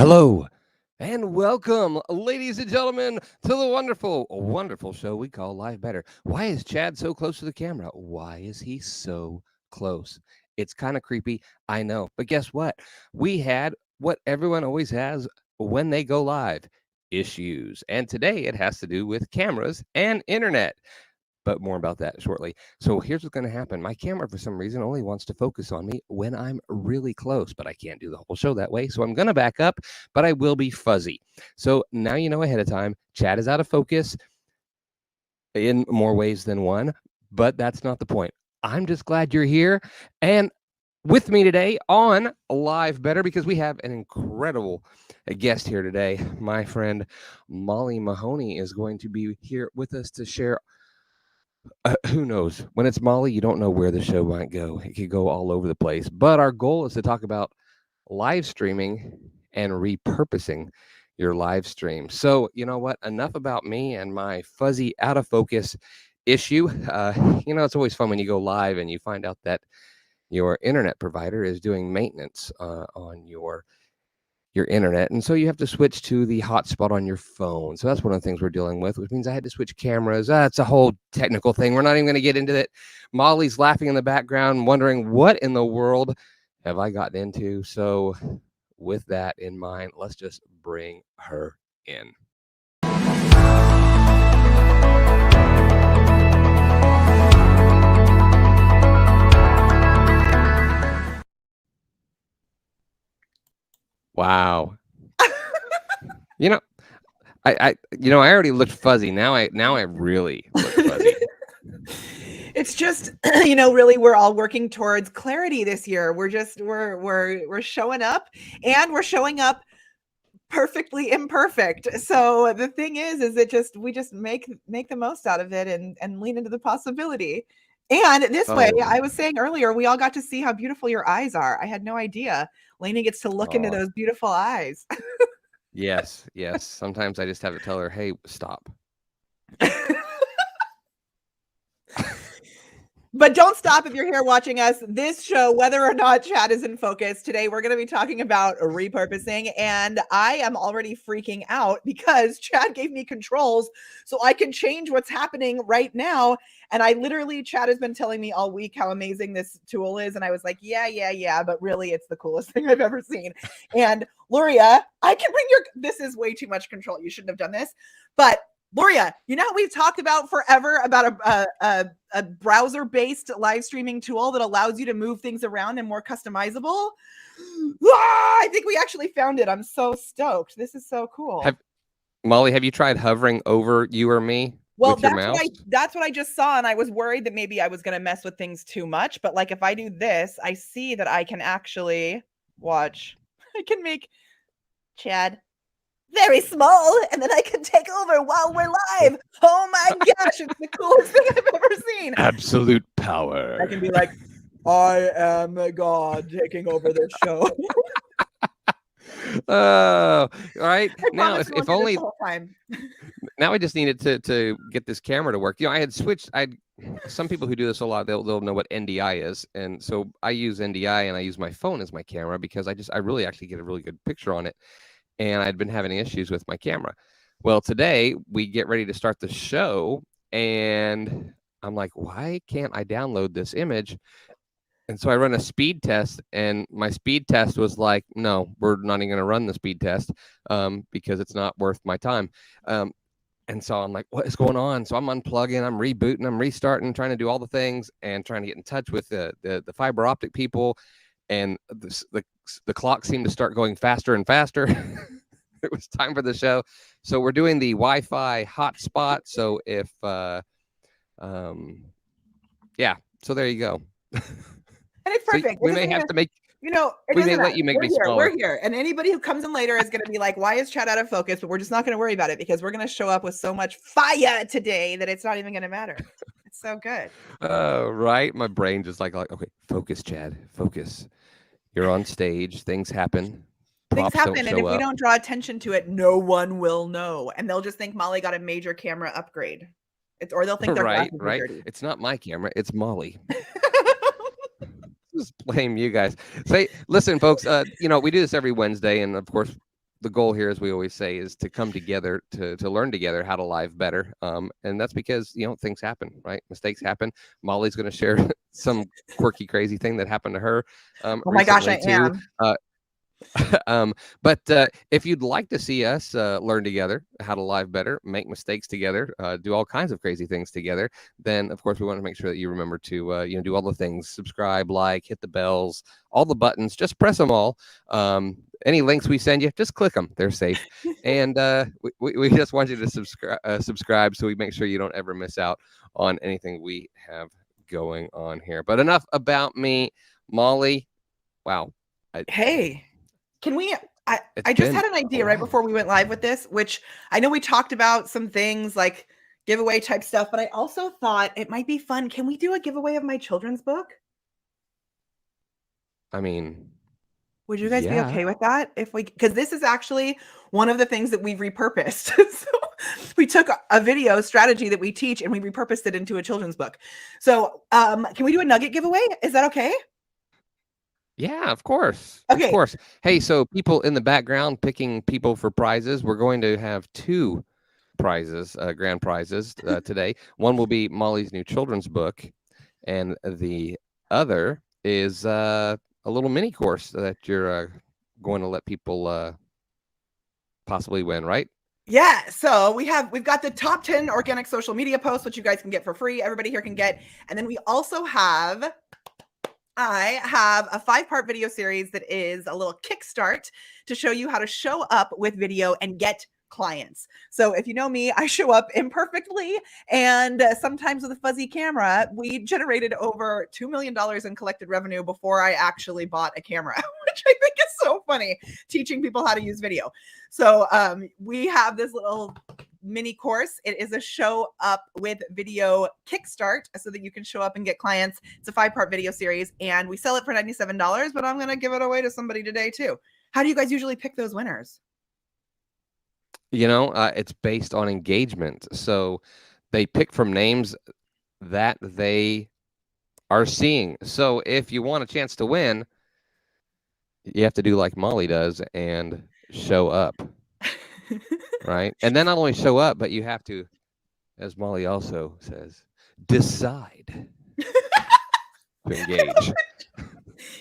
Hello and welcome, ladies and gentlemen, to the wonderful, wonderful show we call Live Better. Why is Chad so close to the camera? Why is he so close? It's kind of creepy, I know. But guess what? We had what everyone always has when they go live, issues. And today it has to do with cameras and internet. But more about that shortly. So here's what's going to happen. My camera, for some reason, only wants to focus on me when I'm really close, but I can't do the whole show that way. So I'm going to back up, but I will be fuzzy. So now you know ahead of time, Chad is out of focus in more ways than one, but that's not the point. I'm just glad you're here and with me today on Live Better, because we have an incredible guest here today. My friend Molly Mahoney is going to be here with us to share. Who knows? When it's Molly, you don't know where the show might go. It could go all over the place. But our goal is to talk about live streaming and repurposing your live stream. So, you know what? Enough about me and my fuzzy, out of focus issue. It's always fun when you go live and you find out that your internet provider is doing maintenance on your internet, and so you have to switch to the hotspot on your phone. So that's one of the things we're dealing with, which means I had to switch cameras. It's a whole technical thing. We're not even going to get into it. Molly's laughing in the background, wondering what in the world have I gotten into. So with that in mind, let's just bring her in. Wow. I already looked fuzzy. Now I really look fuzzy. It's just, really, we're all working towards clarity this year. We're showing up, and we're showing up perfectly imperfect. So the thing is we just make the most out of it and lean into the possibility. And this way, I was saying earlier, we all got to see how beautiful your eyes are. I had no idea. Lainey gets to look into those beautiful eyes. Yes. Sometimes I just have to tell her, hey, stop. But don't stop if you're here watching us. This show, whether or not Chad is in focus, today we're going to be talking about repurposing. And I am already freaking out because Chad gave me controls so I can change what's happening right now. And Chad has been telling me all week how amazing this tool is. And I was like, yeah. But really, it's the coolest thing I've ever seen. And Luria, this is way too much control. You shouldn't have done this. But Luria, we've talked about forever about a browser-based live streaming tool that allows you to move things around and more customizable. I think we actually found it. I'm so stoked. This is so cool. Molly, have you tried hovering over you or me? Well, that's what I just saw, and I was worried that maybe I was going to mess with things too much. But if I do this, I see that I can actually watch. I can make Chad very small, and then I can take over while we're live. Oh my gosh, it's the coolest thing I've ever seen. Absolute power. I can be like, I am God taking over this show. Oh, all right. Now, if only now I just needed to get this camera to work. I had switched. Some people who do this a lot, they'll know what NDI is, and so I use NDI and I use my phone as my camera because I really actually get a really good picture on it. And I'd been having issues with my camera. Well, today we get ready to start the show, and I'm like, why can't I download this image? And so I run a speed test, and my speed test was like, no, we're not even going to run the speed test because it's not worth my time. And so I'm like, what is going on? So I'm unplugging, I'm rebooting, I'm restarting, trying to do all the things and trying to get in touch with the fiber optic people. And the clock seemed to start going faster and faster. It was time for the show. So we're doing the Wi-Fi hotspot. So if, so there you go. And it's perfect. So we may have to make, we may let you make me smaller. We're here. And anybody who comes in later is going to be like, why is Chad out of focus? But we're just not going to worry about it because we're going to show up with so much fire today that it's not even going to matter. It's so good. Right. My brain just like, okay, focus, Chad, focus. You're on stage. Things happen. Things happen. And if we don't draw attention to it, no one will know. And they'll just think Molly got a major camera upgrade. Or they'll think they're right. It's not my camera. It's Molly. Just blame you guys. Say, listen, folks, we do this every Wednesday. And of course, the goal here, as we always say, is to come together to learn together how to live better. And that's because, things happen, right? Mistakes happen. Molly's going to share some quirky, crazy thing that happened to her Oh my gosh, recently I too. am. But if you'd like to see us learn together how to live better, make mistakes together, do all kinds of crazy things together, then of course we want to make sure that you remember to do all the things: subscribe, like, hit the bells, all the buttons. Just press them all. Any links we send you, just click them. They're safe. And we just want you to subscribe so we make sure you don't ever miss out on anything we have going on here. But enough about me. Molly, wow. Hey. Can we, I just had an idea right before we went live with this, which I know we talked about some things like giveaway type stuff, but I also thought it might be fun. Can we do a giveaway of my children's book? I mean, would you guys be okay with that? Because this is actually one of the things that we've repurposed. So we took a video strategy that we teach and we repurposed it into a children's book. So can we do a nugget giveaway? Is that okay? Yeah, of course. Okay. Of course. Hey, so people in the background picking people for prizes. We're going to have 2 prizes, grand prizes today. One will be Molly's new children's book, and the other is a little mini course that you're going to let people possibly win, right? Yeah, so we've got the top 10 organic social media posts, which you guys can get for free. Everybody here can get. And then we also have, I have a 5-part video series that is a little kickstart to show you how to show up with video and get clients. So if you know me, I show up imperfectly and sometimes with a fuzzy camera. We generated over $2 million in collected revenue before I actually bought a camera, which I think is so funny, teaching people how to use video. So we have this little mini course. It is a show up with video kickstart so that you can show up and get clients. It's a 5-part video series and we sell it for $97, but I'm going to give it away to somebody today too. How do you guys usually pick those winners? It's based on engagement. So they pick from names that they are seeing. So if you want a chance to win, you have to do like Molly does and show up. Right? And then not only show up, but you have to, as Molly also says, decide to engage.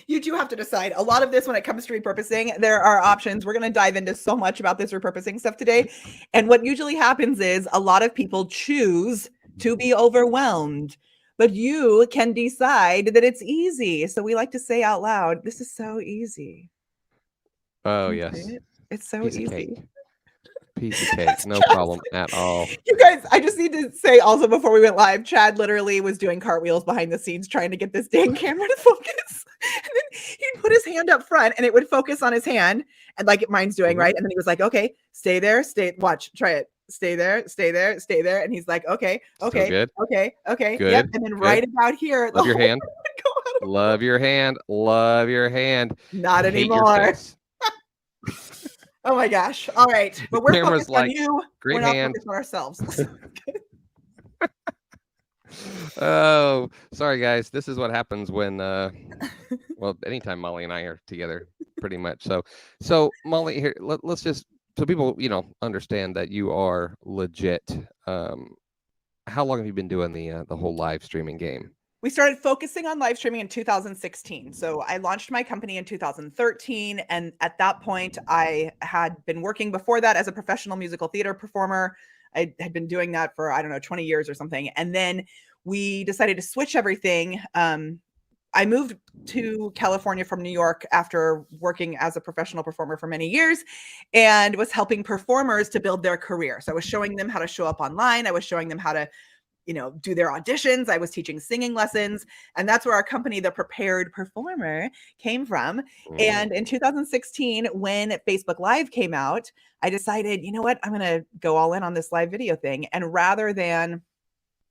You do have to decide. A lot of this, when it comes to repurposing, there are options. We're going to dive into so much about this repurposing stuff today. And what usually happens is a lot of people choose to be overwhelmed, but you can decide that it's easy. So we like to say out loud, this is so easy. Oh, yes. It's so Piece easy. Of cake. Piece of cake. No problem at all. You guys, I just need to say also before we went live, Chad literally was doing cartwheels behind the scenes trying to get this dang camera to focus. And then he'd put his hand up front and it would focus on his hand, and like mine's doing, right? And then he was like, okay, stay there, watch, try it. Stay there, stay there, stay there. And he's like, okay, okay, good. Okay. Good. Yep. And then right about here, love your hand. Love your hand. Love your hand. Not anymore. Oh my gosh. All right. But we're focused on you. Great we're not hand. focused on ourselves. Oh, sorry guys. This is what happens when well, anytime Molly and I are together, pretty much. So Molly, here, let's just, so people, understand that you are legit. How long have you been doing the whole live streaming game? We started focusing on live streaming in 2016. So I launched my company in 2013. And at that point, I had been working before that as a professional musical theater performer. I had been doing that for, 20 years or something. And then we decided to switch everything. I moved to California from New York after working as a professional performer for many years and was helping performers to build their career. So I was showing them how to show up online. I was showing them how to do their auditions. I was teaching singing lessons. And that's where our company, The Prepared Performer, came from. And in 2016, when Facebook Live came out, I decided, you know what, I'm going to go all in on this live video thing. And rather than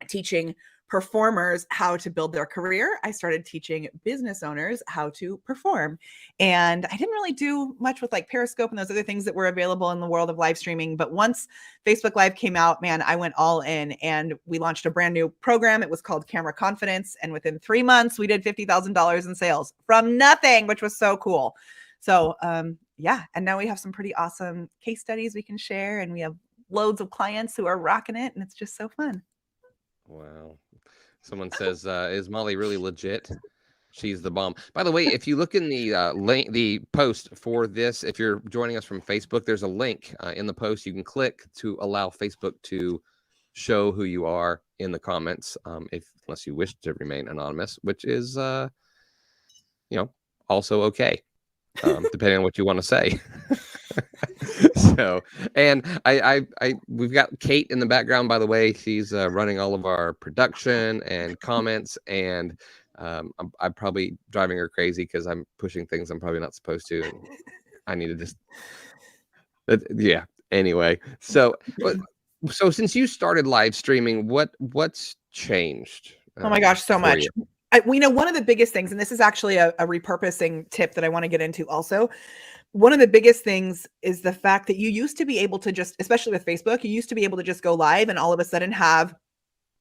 teaching performers how to build their career, I started teaching business owners how to perform. And I didn't really do much with like Periscope and those other things that were available in the world of live streaming. But once Facebook Live came out, man, I went all in and we launched a brand new program. It was called Camera Confidence. And within 3 months, we did $50,000 in sales from nothing, which was so cool. So yeah, and now we have some pretty awesome case studies we can share, and we have loads of clients who are rocking it, and it's just so fun. Wow. Someone says, is Molly really legit? She's the bomb. By the way, if you look in the link, the post for this, if you're joining us from Facebook, there's a link in the post you can click to allow Facebook to show who you are in the comments, unless you wish to remain anonymous, which is, also okay, depending on what you want to say. So, and we've got Kate in the background, by the way. She's running all of our production and comments, and I'm probably driving her crazy because I'm pushing things I'm probably not supposed to. And I need to just, yeah. Anyway, so since you started live streaming, what's changed? Oh my gosh, so much. We know one of the biggest things, and this is actually a repurposing tip that I want to get into also. One of the biggest things is the fact that you used to be able to just, especially with Facebook, you used to be able to just go live and all of a sudden have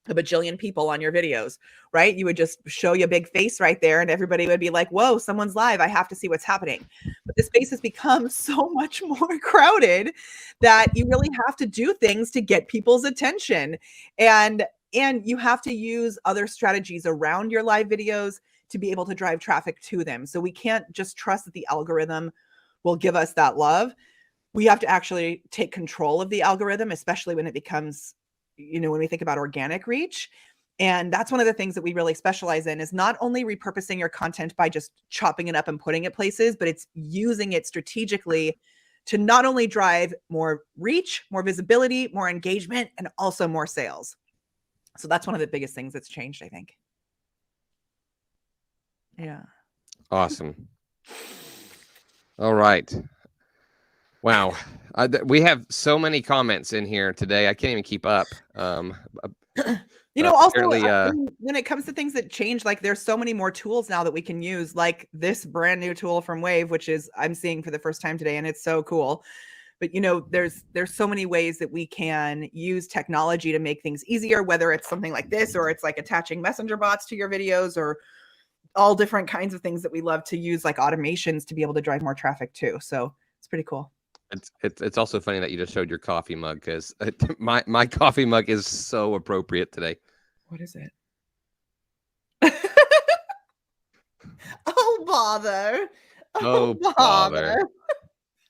a bajillion people on your videos, right? You would just show your big face right there and everybody would be like, whoa, someone's live. I have to see what's happening. But the space has become so much more crowded that you really have to do things to get people's attention. And you have to use other strategies around your live videos to be able to drive traffic to them. So we can't just trust that the algorithm will give us that love. We have to actually take control of the algorithm, especially when it becomes, when we think about organic reach. And that's one of the things that we really specialize in, is not only repurposing your content by just chopping it up and putting it places, but it's using it strategically to not only drive more reach, more visibility, more engagement, and also more sales. So that's one of the biggest things that's changed, I think. Yeah. Awesome. All right. Wow. We have so many comments in here today. I can't even keep up. Also, when it comes to things that change, like there's so many more tools now that we can use, like this brand new tool from Wave, which is I'm seeing for the first time today, and it's so cool. But there's so many ways that we can use technology to make things easier, whether it's something like this, or it's like attaching messenger bots to your videos, or all different kinds of things that we love to use, like automations, to be able to drive more traffic too. So it's pretty cool. It's also funny that you just showed your coffee mug, because my coffee mug is so appropriate today. What is it? Oh, bother. Oh, bother.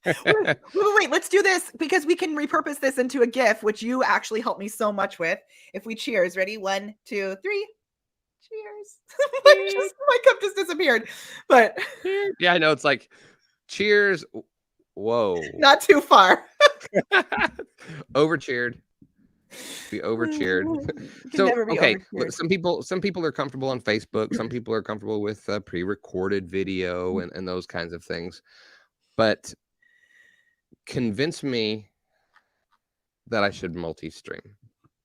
Wait, let's do this, because we can repurpose this into a GIF, which you actually helped me so much with. If we cheers, ready? 1, 2, 3. Cheers. My cup just disappeared. But yeah, I know, it's like cheers. Whoa. Not too far. Over cheered. We over cheered. So okay, some people are comfortable on Facebook. Some people are comfortable with pre-recorded video and those kinds of things. But convince me that I should multi-stream,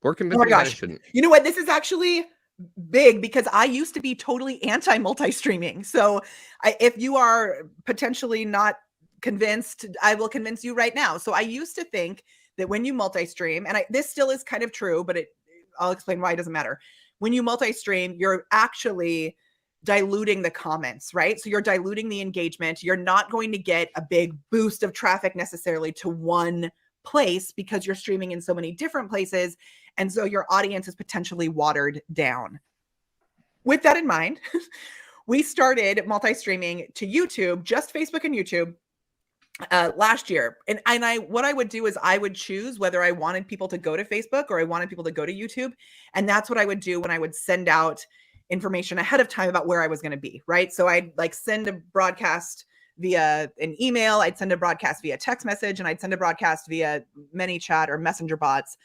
or convince me that I shouldn't. You know what? This is actually big, because I used to be totally anti multi-streaming. So if you are potentially not convinced, I will convince you right now. So I used to think that when you multi-stream, and this still is kind of true, but I'll explain why it doesn't matter. When you multi-stream, you're actually diluting the comments, right? So you're diluting the engagement. You're not going to get a big boost of traffic necessarily to one place, because you're streaming in so many different places. And so your audience is potentially watered down. With that in mind, we started multi-streaming to YouTube, just Facebook and YouTube, last year. And what I would do is I would choose whether I wanted people to go to Facebook or I wanted people to go to YouTube. And that's what I would do when I would send out information ahead of time about where I was going to be, right? So I'd send a broadcast via an email, I'd send a broadcast via text message, and I'd send a broadcast via ManyChat or messenger bots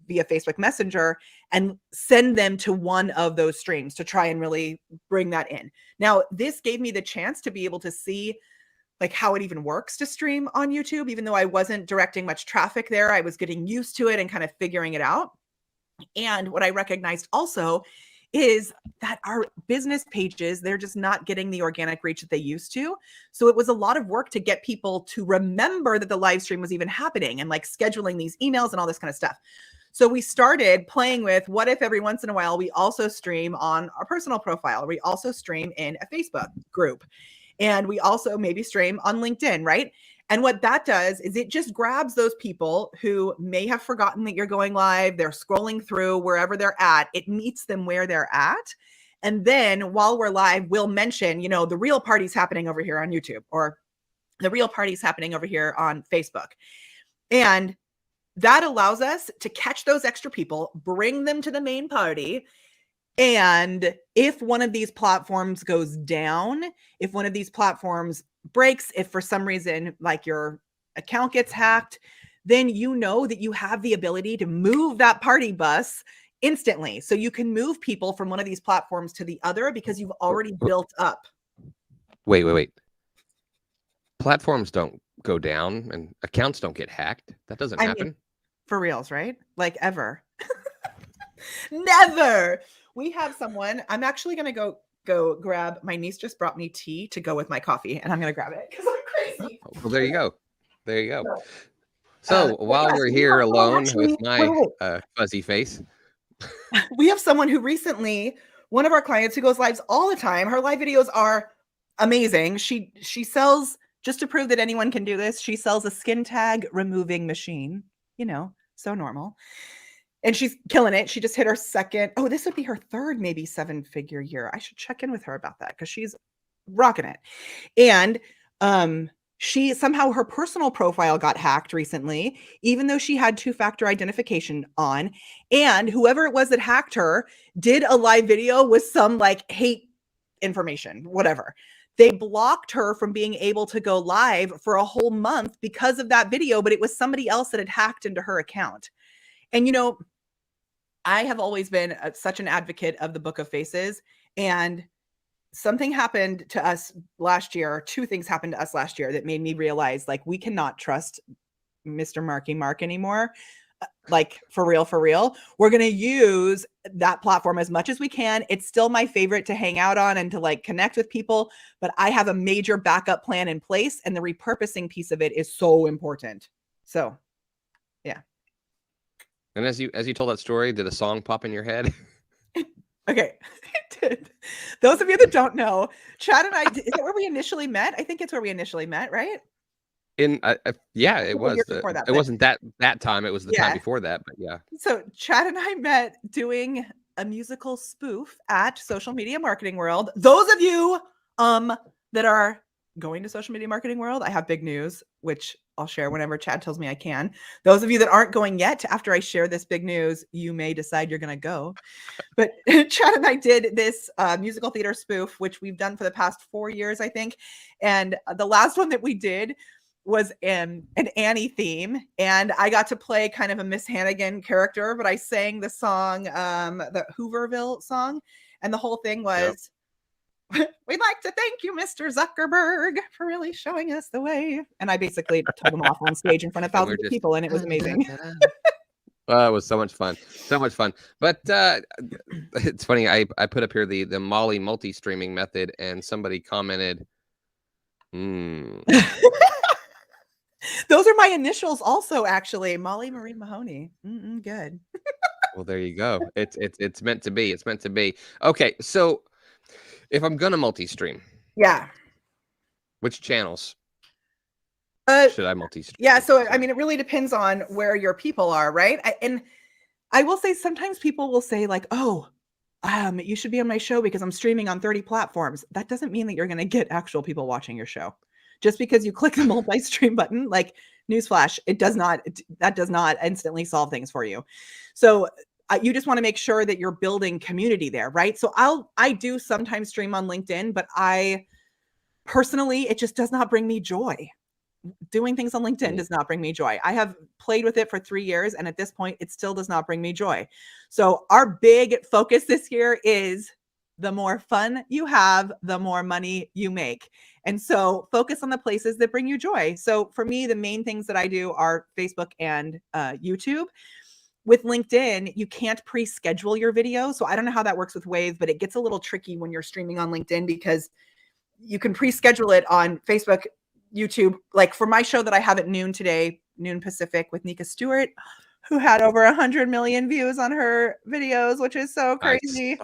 via Facebook Messenger, and send them to one of those streams to try and really bring that in. Now, this gave me the chance to be able to see how it even works to stream on YouTube. Even though I wasn't directing much traffic there, I was getting used to it and kind of figuring it out. And what I recognized also is that our business pages, they're just not getting the organic reach that they used to. So it was a lot of work to get people to remember that the live stream was even happening, and scheduling these emails and all this kind of stuff. So we started playing with, what if every once in a while we also stream on our personal profile? We also stream in a Facebook group, and we also maybe stream on LinkedIn, right? And what that does is it just grabs those people who may have forgotten that you're going live. They're scrolling through wherever they're at. It meets them where they're at. And then while we're live, we'll mention, you know, the real party's happening over here on YouTube, or the real party's happening over here on Facebook. And that allows us to catch those extra people, bring them to the main party. And if one of these platforms goes down, if one of these platforms breaks, if for some reason like your account gets hacked, then you know that you have the ability to move that party bus instantly. So you can move people from one of these platforms to the other because you've already built up. Wait. Platforms don't go down and accounts don't get hacked. That doesn't happen. For reals, right? Like ever. Never. We have someone. I'm actually going to go grab. My niece just brought me tea to go with my coffee, and I'm going to grab it because I'm crazy. Well, there you go. There you go. So while we're here alone with my fuzzy face, we have someone who recently, one of our clients who goes lives all the time. Her live videos are amazing. She sells, just to prove that anyone can do this, she sells a skin tag removing machine. You know, so normal. And she's killing it. She just hit her second. Oh, this would be her third, maybe 7-figure year. I should check in with her about that because she's rocking it. And she somehow, her personal profile got hacked recently, even though she had 2-factor identification on. And whoever it was that hacked her did a live video with some like hate information, whatever. They blocked her from being able to go live for a whole month because of that video, but it was somebody else that had hacked into her account. And, you know, I have always been such an advocate of the Book of Faces, and something happened to us last year. 2 things happened to us last year that made me realize, like, we cannot trust Mr. Marky Mark anymore. Like, for real. We're going to use that platform as much as we can. It's still my favorite to hang out on and to like connect with people, but I have a major backup plan in place, and the repurposing piece of it is so important. So, yeah. And as you told that story, did a song pop in your head? Okay, it did. Those of you that don't know, Chad and I, is it where we initially met? I think it's where we initially met, right? Yeah, it was. It wasn't that time. It was the time before that, but yeah. So Chad and I met doing a musical spoof at Social Media Marketing World. Those of you that are going to Social Media Marketing World, I have big news, which I'll share whenever Chad tells me I can. Those of you that aren't going yet, after I share this big news, you may decide you're going to go. But Chad and I did this musical theater spoof, which we've done for the past 4 years, I think. And the last one that we did was an Annie theme, and I got to play kind of a Miss Hannigan character, but I sang the song, the Hooverville song, and the whole thing was, we'd like to thank you, Mr. Zuckerberg, for really showing us the way. And I basically told them off on stage in front of thousands of people, and it was amazing. Well, it was so much fun. But it's funny, I put up here the Molly multi-streaming method, and somebody commented, Those are my initials also, actually. Molly Marie Mahoney. Good. Well, there you go. It's meant to be. It's meant to be. Okay, so if I'm gonna multi-stream, yeah, which channels should I multi-stream? Yeah, so I mean, it really depends on where your people are, right? And I will say sometimes people will say like, "Oh, you should be on my show because I'm streaming on 30 platforms." That doesn't mean that you're going to get actual people watching your show. Just because you click the multi-stream button, like newsflash, that does not instantly solve things for you. So you just want to make sure that you're building community there, right? So I do sometimes stream on LinkedIn, but I personally, it just does not bring me joy. Doing things on LinkedIn does not bring me joy. I have played with it for 3 years, and at this point, it still does not bring me joy. So our big focus this year is the more fun you have, the more money you make. And so focus on the places that bring you joy. So for me, the main things that I do are Facebook and YouTube. With LinkedIn, you can't pre-schedule your video. So I don't know how that works with Wave, but it gets a little tricky when you're streaming on LinkedIn because you can pre-schedule it on Facebook, YouTube. Like for my show that I have at noon today, noon Pacific, with Nika Stewart, who had over 100 million views on her videos, which is so crazy.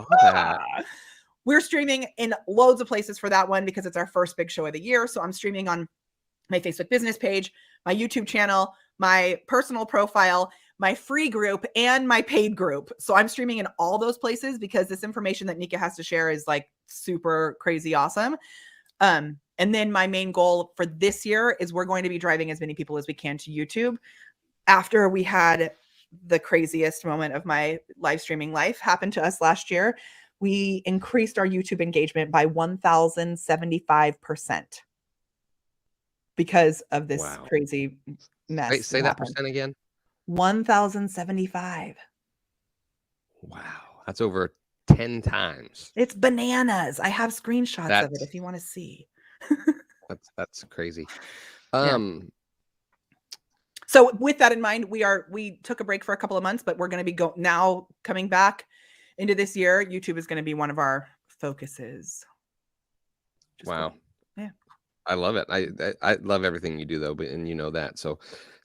We're streaming in loads of places for that one because it's our first big show of the year. So I'm streaming on my Facebook business page, my YouTube channel, my personal profile, my free group, and my paid group. So I'm streaming in all those places because this information that Nika has to share is like super crazy awesome. And then my main goal for this year is we're going to be driving as many people as we can to YouTube. After we had the craziest moment of my live streaming life happen to us last year, we increased our YouTube engagement by 1,075% because of this crazy mess. Wait, say that percent again. 1,075. Wow, that's over 10 times. It's bananas. I have screenshots of it if you want to see. That's crazy. So with that in mind, we took a break for a couple of months, but we're going to be now coming back into this year. YouTube is going to be one of our focuses. Wow. Cool. Yeah. I love it. I love everything you do though, and you know that. So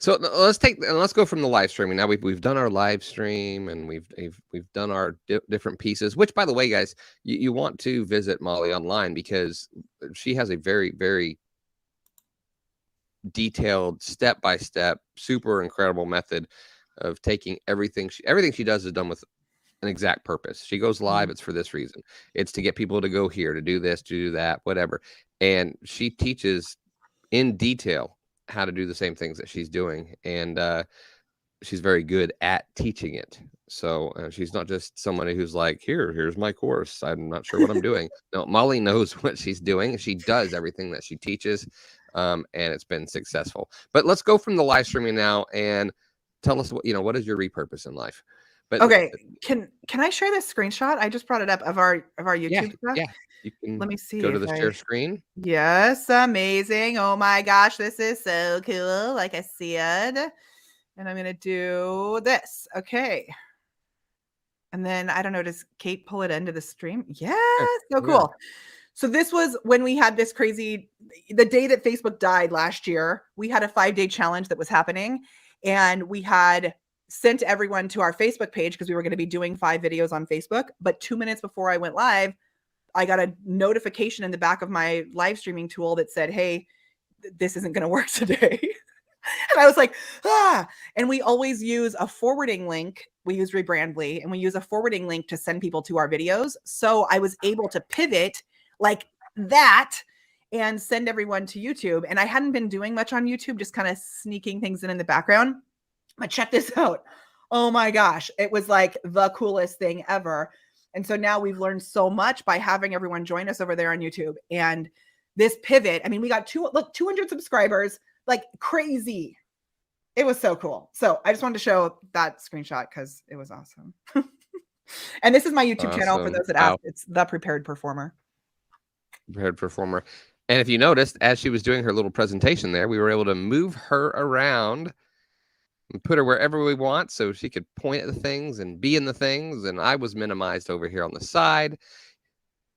let's go from the live streaming. Now we've done our live stream and we've done our different pieces, which by the way, guys, you want to visit Molly online because she has a very, very detailed step-by-step, super incredible method of taking everything she does is done with an exact purpose. She goes live. It's for this reason. It's to get people to go here, to do this, to do that, whatever. And she teaches in detail how to do the same things that she's doing. And she's very good at teaching it. So she's not just somebody who's like, here's my course. I'm not sure what I'm doing. No, Molly knows what she's doing. She does everything that she teaches. And it's been successful. But let's go from the live streaming now and tell us what is your repurpose in life. But okay, can I share this screenshot? I just brought it up of our YouTube stuff. Yeah, you can. Let me see. Go to the share screen. Yes, amazing. Oh my gosh, this is so cool. Like I said, and I'm gonna do this. Okay. And then I don't know, does Kate pull it into the stream? Yes, so cool. Yeah. So this was when we had this crazy, the day that Facebook died last year, we had a 5-day challenge that was happening, and we had sent everyone to our Facebook page because we were going to be doing 5 videos on Facebook. But 2 minutes before I went live, I got a notification in the back of my live streaming tool that said, hey, this isn't going to work today. And I was like, and we always use a forwarding link. We use Rebrandly, and we use a forwarding link to send people to our videos. So I was able to pivot like that and send everyone to YouTube. And I hadn't been doing much on YouTube, just kind of sneaking things in the background. But check this out. Oh my gosh. It was like the coolest thing ever. And so now we've learned so much by having everyone join us over there on YouTube. And this pivot, I mean, we got 200 subscribers, like crazy. It was so cool. So I just wanted to show that screenshot because it was awesome. And this is my YouTube channel for those that asked. It's The Prepared Performer. Prepared Performer. And if you noticed, as she was doing her little presentation there, we were able to move her around and put her wherever we want so she could point at the things and be in the things. And I was minimized over here on the side.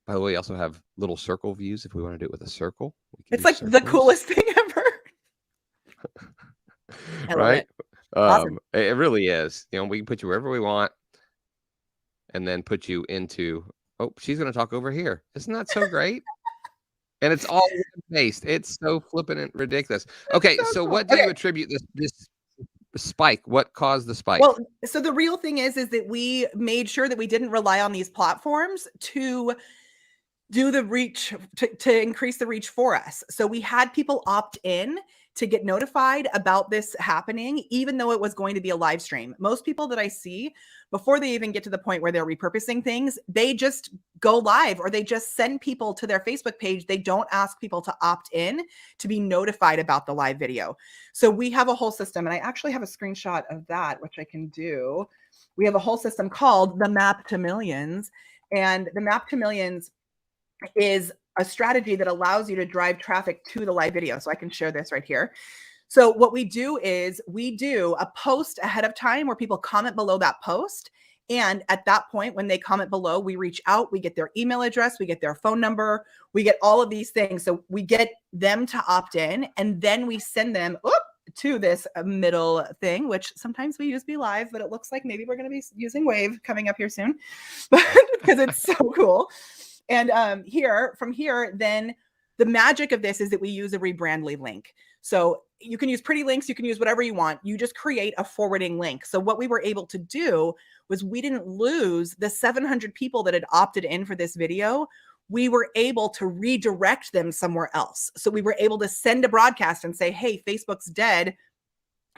By the way, we also have little circle views if we want to do it with a circle. It's like circles. The coolest thing ever. Right? Awesome. It really is. You know, we can put you wherever we want and then put you into, oh, she's going to talk over here. Isn't that so great? And it's all based. It's so flippin' ridiculous. Okay, so cool. What do you attribute this spike? What caused the spike? Well, so the real thing is that we made sure that we didn't rely on these platforms to do the reach, to increase the reach for us. So we had people opt in to get notified about this happening, even though it was going to be a live stream. Most people that I see, before they even get to the point where they're repurposing things, they just go live or they just send people to their Facebook page. They don't ask people to opt in to be notified about the live video. So we have a whole system, and I actually have a screenshot of that, which I can do. We have a whole system called the Map to Millions, and the Map to Millions is a strategy that allows you to drive traffic to the live video. So I can share this right here. So what we do is we do a post ahead of time where people comment below that post. And at that point, when they comment below, we reach out, we get their email address, we get their phone number, we get all of these things. So we get them to opt in, and then we send them to this middle thing, which sometimes we use Be Live, but it looks like maybe we're going to be using Wave coming up here soon because it's so cool. And from here, then the magic of this is that we use a rebrandly link. So you can use pretty links, you can use whatever you want. You just create a forwarding link. So what we were able to do was we didn't lose the 700 people that had opted in for this video. We were able to redirect them somewhere else. So we were able to send a broadcast and say, hey, Facebook's dead.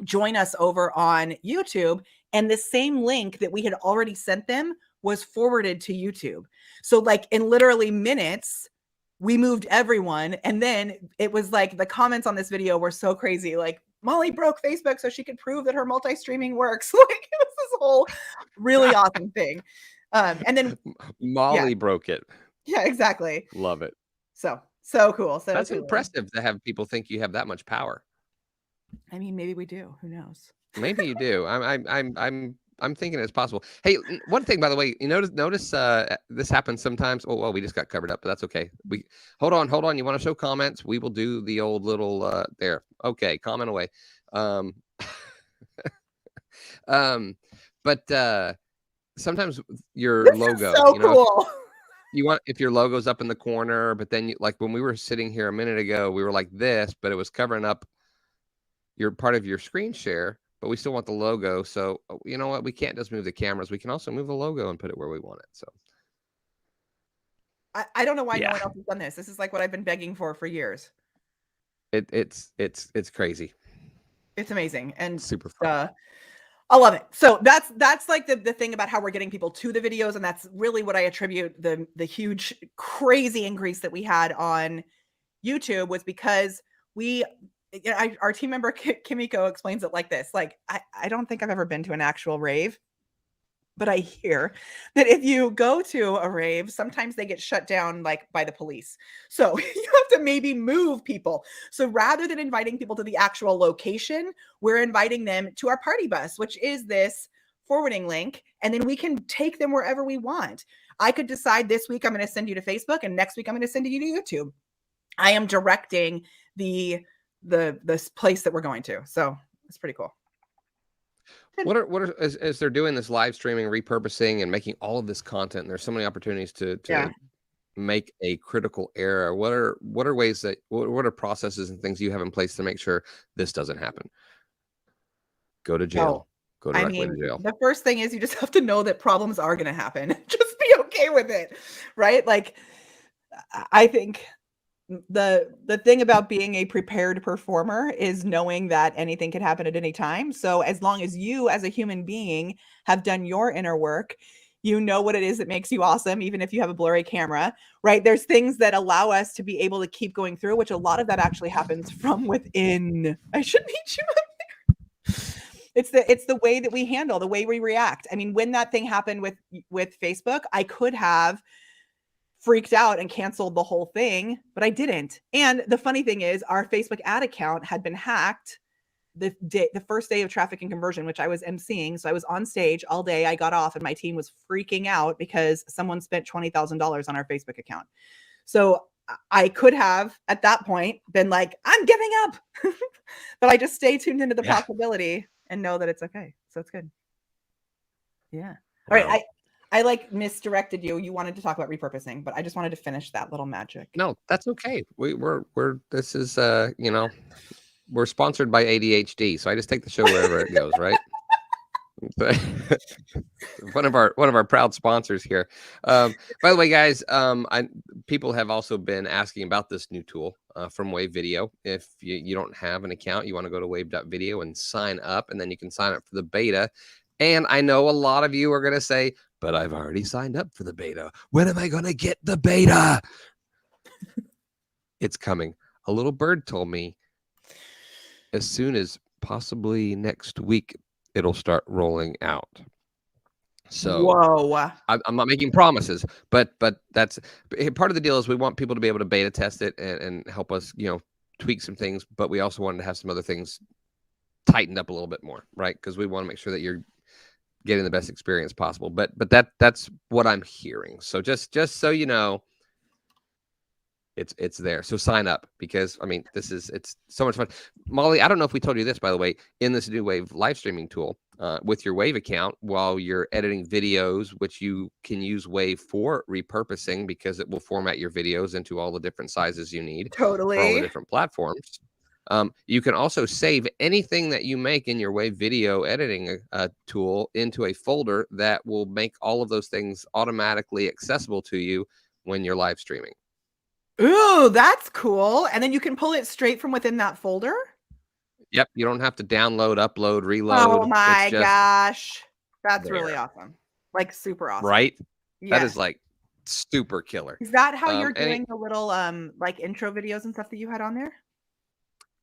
Join us over on YouTube. And the same link that we had already sent them was forwarded to YouTube. So like in literally minutes, we moved everyone. And then it was like the comments on this video were so crazy. Like, Molly broke Facebook so she could prove that her multi-streaming works. Like it was this whole really awesome thing. And then Molly broke it. Yeah, exactly. Love it. So cool. So that's cool. impressive to have people think you have that much power. I mean, maybe we do. Who knows? Maybe you do. I'm thinking it's possible. Hey, one thing, by the way, you notice this happens sometimes. Oh, well, we just got covered up, but that's okay. We hold on. You want to show comments? We will do the old little there. Okay, comment away. But sometimes your this logo, is so cool. You want if your logo's up in the corner, but then like when we were sitting here a minute ago, we were like this, but it was covering up your part of your screen share, but we still want the logo. So you know what? We can't just move the cameras. We can also move the logo and put it where we want it. So I don't know why no one else has done this. This is like what I've been begging for years. It's crazy. It's amazing and super fun. I love it. So that's like the thing about how we're getting people to the videos. And that's really what I attribute the huge, crazy increase that we had on YouTube was because our team member Kimiko explains it like this. Like, I don't think I've ever been to an actual rave, but I hear that if you go to a rave, sometimes they get shut down like by the police. So you have to maybe move people. So rather than inviting people to the actual location, we're inviting them to our party bus, which is this forwarding link. And then we can take them wherever we want. I could decide this week I'm going to send you to Facebook and next week I'm going to send you to YouTube. I am directing the place that we're going to. So it's pretty cool. What are as they're doing this live streaming, repurposing, and making all of this content, and there's so many opportunities to make a critical error. What are ways that what are processes and things you have in place to make sure this doesn't happen? Go to jail. Go directly to jail. The first thing is you just have to know that problems are going to happen. Just be okay with it, right? Like I think the thing about being a prepared performer is knowing that anything can happen at any time. So as long as you as a human being have done your inner work, you know what it is that makes you awesome, even if you have a blurry camera, right? There's things that allow us to be able to keep going through, which a lot of that actually happens from within. I should meet you up there. It's the way that we handle, the way we react. I mean, when that thing happened with Facebook, I could have freaked out and canceled the whole thing, but I didn't. And the funny thing is our Facebook ad account had been hacked the first day of traffic and conversion, which I was emceeing. So I was on stage all day. I got off and my team was freaking out because someone spent $20,000 on our Facebook account. So I could have at that point been like, I'm giving up, but I just stay tuned into the possibility and know that it's okay. So it's good. Yeah. All right. I like misdirected you. You wanted to talk about repurposing, but I just wanted to finish that little magic. No, that's okay. We're this is we're sponsored by ADHD, so I just take the show wherever it goes, right? one of our proud sponsors here. By the way, guys, people have also been asking about this new tool from Wave.video. If you don't have an account, you want to go to Wave.video and sign up, and then you can sign up for the beta. And I know a lot of you are going to say, but I've already signed up for the beta. When am I going to get the beta? It's coming. A little bird told me as soon as possibly next week, it'll start rolling out. So whoa, I'm not making promises, but that's part of the deal is we want people to be able to beta test it and help us, tweak some things. But we also wanted to have some other things tightened up a little bit more, right? Because we want to make sure that you're getting the best experience possible. But that's what I'm hearing. So just so you know, It's there. So sign up, because I mean, it's so much fun. Molly, I don't know if we told you this, by the way, in this new Wave live streaming tool, with your Wave account, while you're editing videos, which you can use Wave for repurposing, because it will format your videos into all the different sizes you need for all the Totally. different platforms. You can also save anything that you make in your Wave video editing tool into a folder that will make all of those things automatically accessible to you when you're live streaming. Ooh, that's cool. And then you can pull it straight from within that folder? Yep, you don't have to download, upload, Oh reload. my It's just gosh. That's really there, awesome. Like super awesome. right? That Yes. is like super killer. Is that how you're And doing the little like intro videos and stuff that you had on there?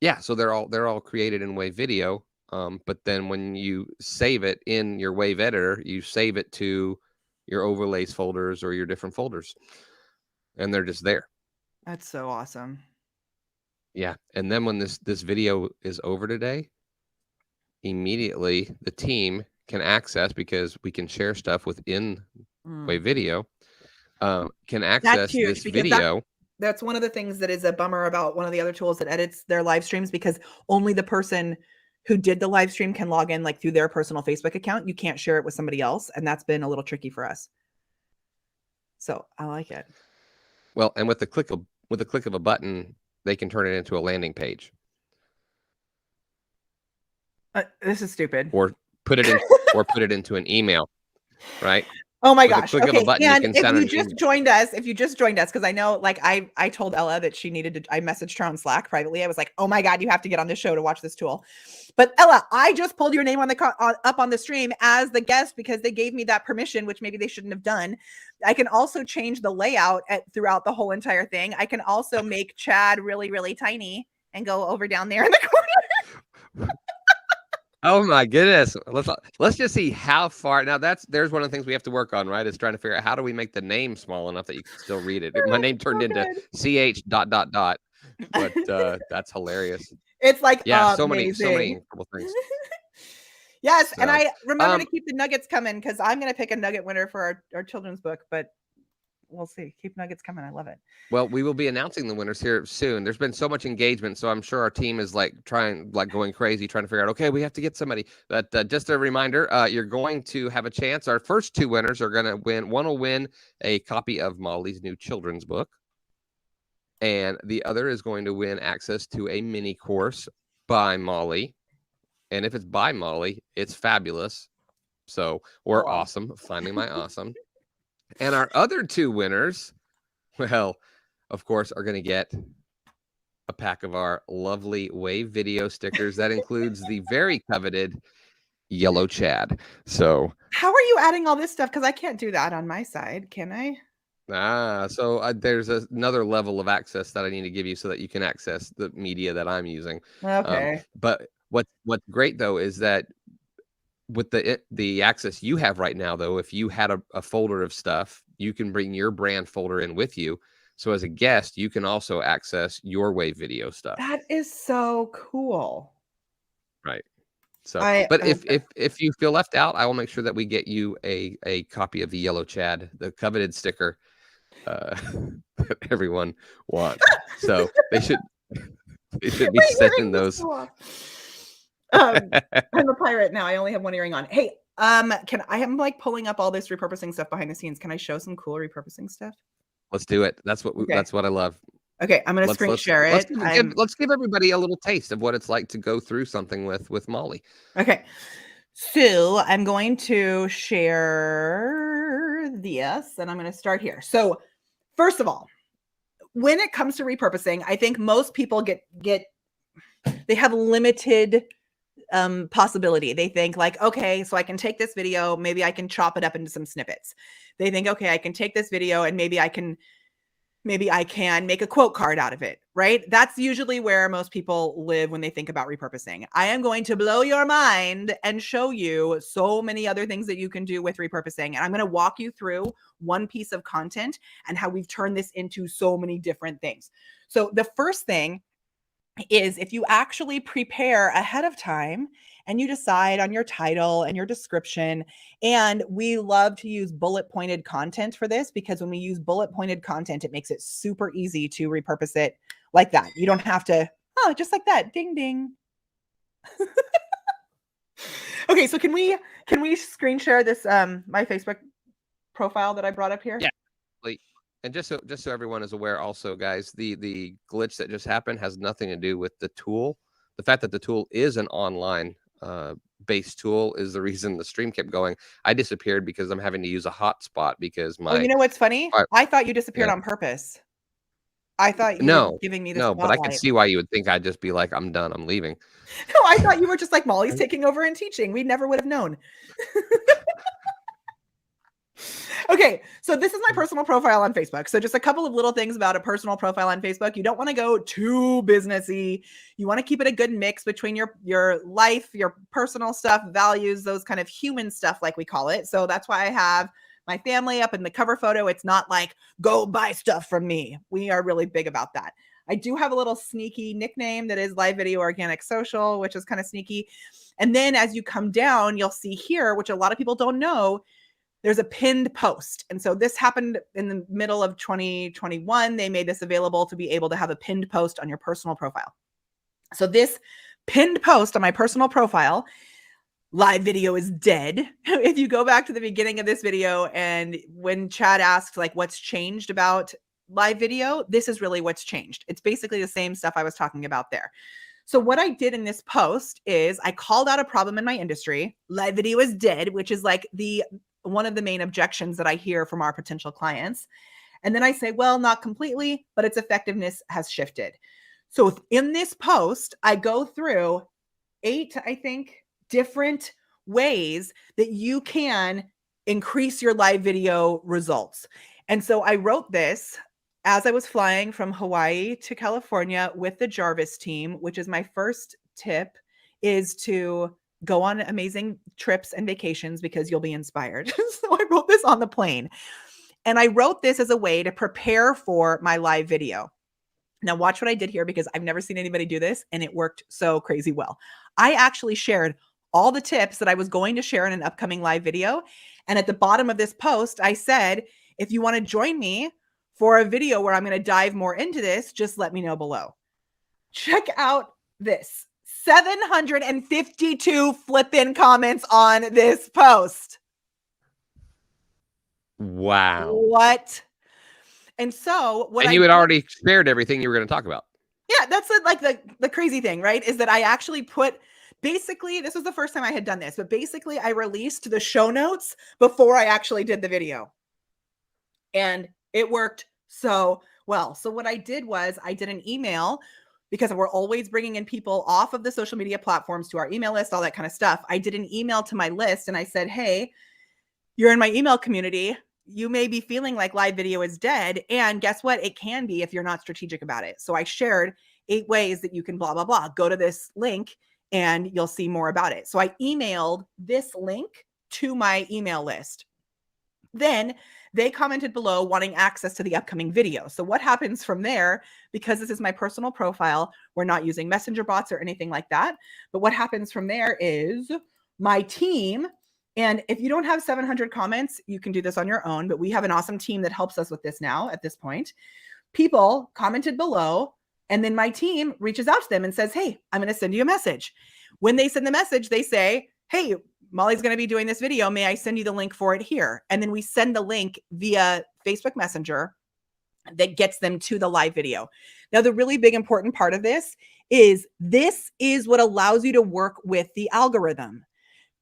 yeah, so they're all created in Wave Video. But then when you save it in your Wave editor, you save it to your overlays folders or your different folders, and they're just there. That's so awesome. Yeah, and then when this video is over today, immediately the team can access, because we can share stuff within Wave Video, can access this video. That's one of the things that is a bummer about one of the other tools that edits their live streams, because only the person who did the live stream can log in like through their personal Facebook account. You can't share it with somebody else, and that's been a little tricky for us. So I like it. Well, and with the click of a button, they can turn it into a landing page. This is stupid. Or put it into an email, right? Oh my With gosh. a click of a button, and you can send if you just joined us, because I know, like, I told Ella that she needed to, I messaged her on Slack privately. I was like, oh my God, you have to get on this show to watch this tool. But Ella, I just pulled your name up on the stream as the guest, because they gave me that permission, which maybe they shouldn't have done. I can also change the layout throughout the whole entire thing. I can also make Chad really, really tiny and go over down there in the corner. Oh my goodness. Let's just see how far. Now there's one of the things we have to work on, right? Is trying to figure out how do we make the name small enough that you can still read it. My name turned into CH ... But that's hilarious. It's like, yeah, amazing. so many incredible things. Yes, so, and I remember to keep the nuggets coming, because I'm going to pick a nugget winner for our children's book, but we'll see. Keep nuggets coming. I love it. Well, we will be announcing the winners here soon. There's been so much engagement, so I'm sure our team is going crazy trying to figure out, okay, we have to get somebody. But just a reminder, you're going to have a chance. Our first two winners are going to win. One will win a copy of Molly's new children's book, and the other is going to win access to a mini course by Molly. And if it's by Molly, it's fabulous. So we're awesome. Finding my awesome. And our other two winners, well, of course, are going to get a pack of our lovely Wave Video stickers. That includes the very coveted yellow Chad. So how are you adding all this stuff? Because I can't do that on my side, can I? So there's another level of access that I need to give you so that you can access the media that I'm using. Okay. But what's great though is that with the access you have right now, though, if you had a folder of stuff, you can bring your brand folder in with you. So as a guest, you can also access your Wave Video stuff. That is so cool. Right. So, but if you feel left out, I will make sure that we get you a copy of the yellow Chad, the coveted sticker that everyone wants. So they should be sending those. I'm a pirate now. I only have one earring on. Hey, I'm like pulling up all this repurposing stuff behind the scenes. Can I show some cool repurposing stuff? Let's do it. That's what I love. Okay, I'm gonna screen share it. Let's give everybody a little taste of what it's like to go through something with Molly. Okay, so I'm going to share this, and I'm going to start here. So, first of all, when it comes to repurposing, I think most people they have limited possibility. They think like, okay, so I can take this video, maybe I can chop it up into some snippets. They think, okay, I can take this video and maybe I can make a quote card out of it, right? That's usually where most people live when they think about repurposing. I am going to blow your mind and show you so many other things that you can do with repurposing. And I'm going to walk you through one piece of content and how we've turned this into so many different things. So the first thing is if you actually prepare ahead of time and you decide on your title and your description. And we love to use bullet pointed content for this, because when we use bullet pointed content, it makes it super easy to repurpose it like that. You don't have to, just like that. Ding, ding. Okay, so can we screen share this my Facebook profile that I brought up here? Yeah. And just so everyone is aware, also, guys, the glitch that just happened has nothing to do with the tool. The fact that the tool is an online based tool is the reason the stream kept going. I disappeared because I'm having to use a hotspot because my. Oh, you know what's funny? I thought you disappeared on purpose. I thought you were giving me the spotlight. But I could see why you would think I'd just be like, I'm done, I'm leaving. No, I thought you were just like, Molly's taking over and teaching. We never would have known. Okay, so this is my personal profile on Facebook. So just a couple of little things about a personal profile on Facebook. You don't want to go too businessy. You want to keep it a good mix between your life, your personal stuff, values, those kind of human stuff, like we call it. So that's why I have my family up in the cover photo. It's not like, go buy stuff from me. We are really big about that. I do have a little sneaky nickname that is Live Video Organic Social, which is kind of sneaky. And then as you come down, you'll see here, which a lot of people don't know, there's a pinned post. And so this happened in the middle of 2021. They made this available to be able to have a pinned post on your personal profile. So this pinned post on my personal profile, Live Video is dead. If you go back to the beginning of this video, and when Chad asked like what's changed about Live Video, this is really what's changed. It's basically the same stuff I was talking about there. So what I did in this post is I called out a problem in my industry. Live Video is dead, which is like one of the main objections that I hear from our potential clients. And then I say, well, not completely, but its effectiveness has shifted. So in this post, I go through 8, I think, different ways that you can increase your live video results. And so I wrote this as I was flying from Hawaii to California with the Jarvis team, which is my first tip, is to go on amazing trips and vacations because you'll be inspired. So I wrote this on the plane. And I wrote this as a way to prepare for my live video. Now watch what I did here, because I've never seen anybody do this and it worked so crazy well. I actually shared all the tips that I was going to share in an upcoming live video. And at the bottom of this post, I said, if you want to join me for a video where I'm going to dive more into this, just let me know below. Check out this. 752 flip-in comments on this post. Wow. What? And so what you had already shared everything you were going to talk about. Yeah, that's like the crazy thing, right? Is that I actually basically, this was the first time I had done this, but basically I released the show notes before I actually did the video. And it worked so well. So what I did was I did an email, because we're always bringing in people off of the social media platforms to our email list, all that kind of stuff. I did an email to my list and I said, hey, you're in my email community. You may be feeling like live video is dead. And guess what? It can be if you're not strategic about it. So I shared 8 ways that you can blah, blah, blah. Go to this link and you'll see more about it. So I emailed this link to my email list. Then they commented below wanting access to the upcoming video. So what happens from there, because this is my personal profile, we're not using messenger bots or anything like that. But what happens from there is my team, and if you don't have 700 comments, you can do this on your own, but we have an awesome team that helps us with this now at this point. People commented below, and then my team reaches out to them and says, hey, I'm going to send you a message. When they send the message, they say, hey, Molly's going to be doing this video. May I send you the link for it here? And then we send the link via Facebook Messenger that gets them to the live video. Now, the really big important part of this is what allows you to work with the algorithm,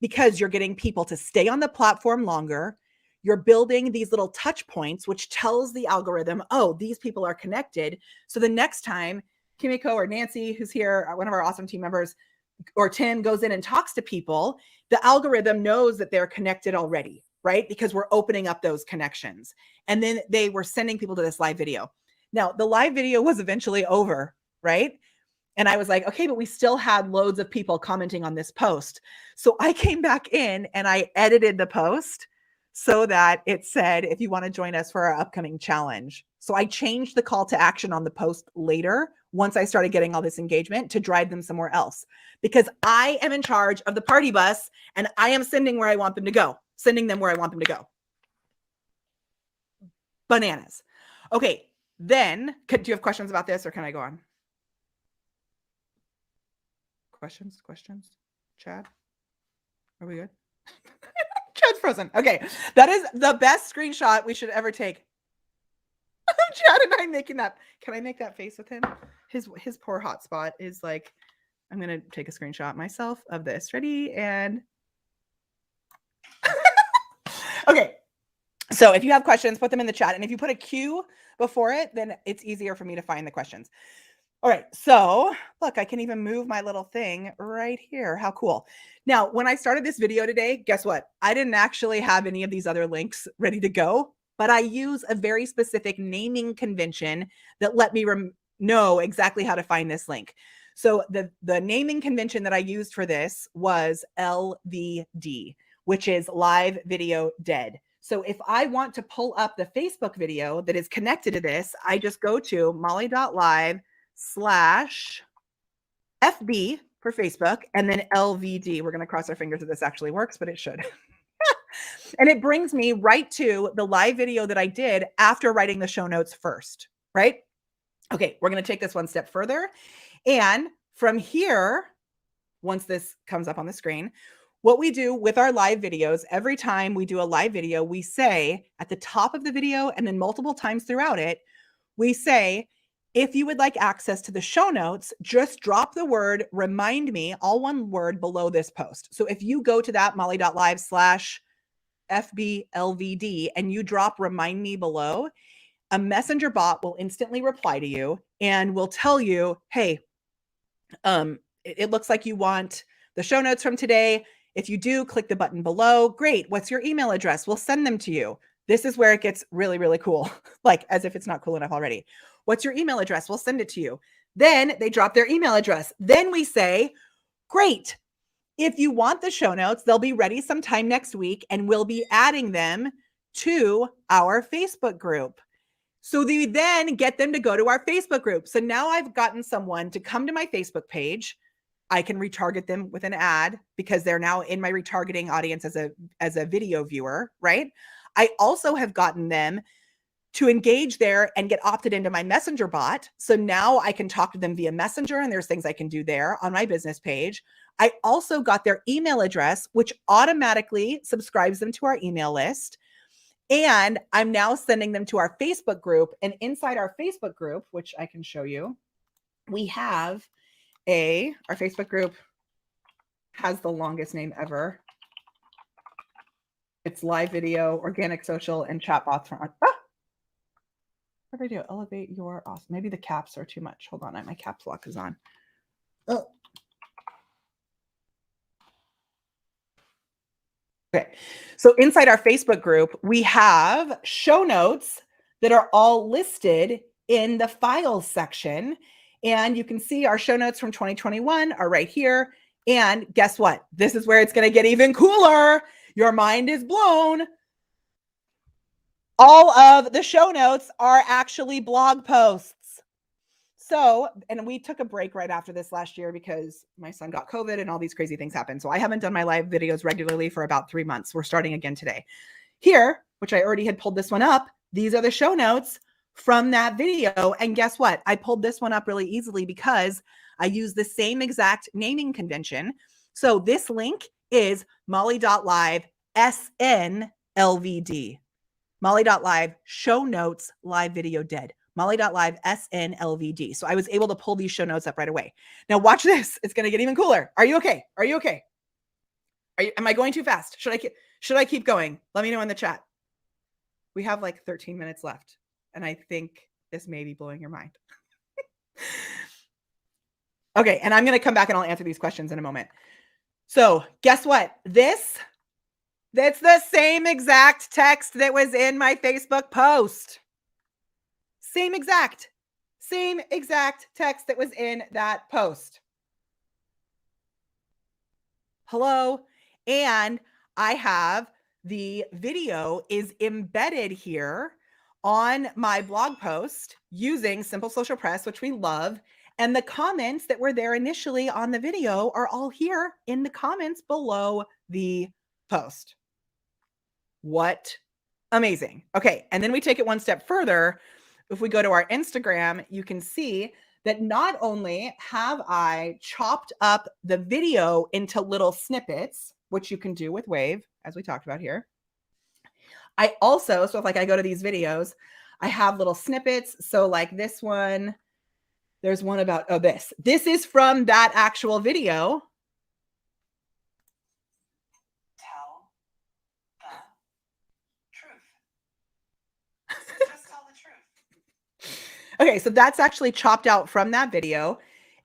because you're getting people to stay on the platform longer. You're building these little touch points, which tells the algorithm, oh, these people are connected. So the next time Kimiko or Nancy, who's here, one of our awesome team members, or Tim goes in and talks to people, the algorithm knows that they're connected already, right? Because we're opening up those connections. And then they were sending people to this live video. Now, the live video was eventually over, right? And I was like, okay, but we still had loads of people commenting on this post. So I came back in and I edited the post so that it said, if you want to join us for our upcoming challenge. So I changed the call to action on the post later once I started getting all this engagement to drive them somewhere else, because I am in charge of the party bus and I am sending them where I want them to go. Bananas. Okay. Then do you have questions about this or can I go on? Questions? Chad? Are we good? Chad's frozen. Okay. That is the best screenshot we should ever take. Chad and I making that. Can I make that face with him? His poor hotspot is like, I'm going to take a screenshot myself of this. Ready? And okay. So if you have questions, put them in the chat. And if you put a Q before it, then it's easier for me to find the questions. All right. So look, I can even move my little thing right here. How cool. Now, when I started this video today, guess what? I didn't actually have any of these other links ready to go, but I use a very specific naming convention that let me know exactly how to find this link. So the naming convention that I used for this was LVD, which is live video dead. So if I want to pull up the Facebook video that is connected to this, I just go to molly.live/FB for Facebook and then LVD. We're going to cross our fingers that this actually works, but it should. And it brings me right to the live video that I did after writing the show notes first, right? Okay, we're going to take this one step further. And from here, once this comes up on the screen, what we do with our live videos, every time we do a live video, we say at the top of the video and then multiple times throughout it, we say, if you would like access to the show notes, just drop the word remind me, all one word, below this post. So if you go to that molly.live/FBLVD and you drop remind me below, a messenger bot will instantly reply to you and will tell you, hey, it looks like you want the show notes from today. If you do, click the button below. Great. What's your email address? We'll send them to you. This is where it gets really, really cool. Like as if it's not cool enough already. What's your email address? We'll send it to you. Then they drop their email address. Then we say, great. If you want the show notes, they'll be ready sometime next week and we'll be adding them to our Facebook group. So we then get them to go to our Facebook group. So now I've gotten someone to come to my Facebook page. I can retarget them with an ad because they're now in my retargeting audience as a video viewer, right? I also have gotten them to engage there and get opted into my messenger bot. So now I can talk to them via messenger and there's things I can do there on my business page. I also got their email address, which automatically subscribes them to our email list. And I'm now sending them to our Facebook group. And inside our Facebook group, which I can show you, we have our Facebook group has the longest name ever. It's live video, organic social, and chatbots. What did I do? Elevate your awesome. Maybe the caps are too much. Hold on, my caps lock is on. Oh. Okay, so inside our Facebook group, we have show notes that are all listed in the files section. And you can see our show notes from 2021 are right here. And guess what? This is where it's going to get even cooler. Your mind is blown. All of the show notes are actually blog posts. So, and we took a break right after this last year because my son got COVID and all these crazy things happened. So I haven't done my live videos regularly for about 3 months. We're starting again today. Here, which I already had pulled this one up, these are the show notes from that video. And guess what? I pulled this one up really easily because I use the same exact naming convention. So this link is molly.live SNLVD. Molly.live show notes live video dead. Molly.live SNLVD. So I was able to pull these show notes up right away. Now watch this. It's going to get even cooler. Are you okay? Are you okay? Am I going too fast? Should I keep going? Let me know in the chat. We have like 13 minutes left. And I think this may be blowing your mind. Okay. And I'm going to come back and I'll answer these questions in a moment. So guess what? That's the same exact text that was in my Facebook post. Same exact text that was in that post. Hello. And I have the video is embedded here on my blog post using Simple Social Press, which we love. And the comments that were there initially on the video are all here in the comments below the post. What amazing. Okay. And then we take it one step further. If we go to our Instagram, you can see that not only have I chopped up the video into little snippets, which you can do with Wave, as we talked about here. I also, so if like I go to these videos, I have little snippets. So like this one, there's one about, oh, this is from that actual video. Tell the truth. Just tell the truth. Okay, so that's actually chopped out from that video.